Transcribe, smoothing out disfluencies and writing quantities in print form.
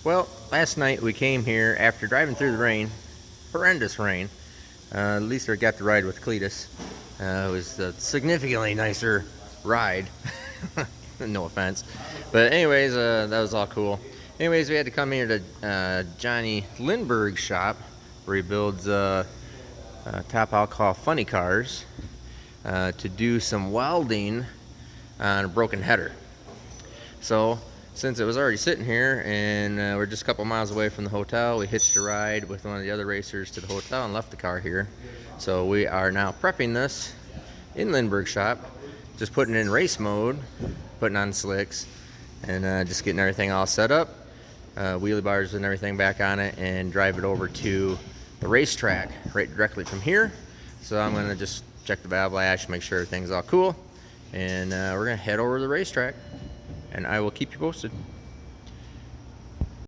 Well, last night we came here after driving through the rain, horrendous rain. At least I got to ride with Cletus. It was a significantly nicer ride. No offense. But anyways, that was all cool. Anyways, we had to come here to Jonny Lindbergh's shop where he builds top alcohol funny cars to do some welding on a broken header. So since it was already sitting here and we're just a couple miles away from the hotel, we hitched a ride with one of the other racers to the hotel and left the car here. So we are now prepping this in Lindbergh's shop, just putting it in race mode, putting on slicks, and just getting everything all set up, wheelie bars and everything back on it, and drive it over to the racetrack right directly from here. So I'm going to just check the valve lash, make sure everything's all cool, and we're going to head over to the racetrack. And I will keep you posted.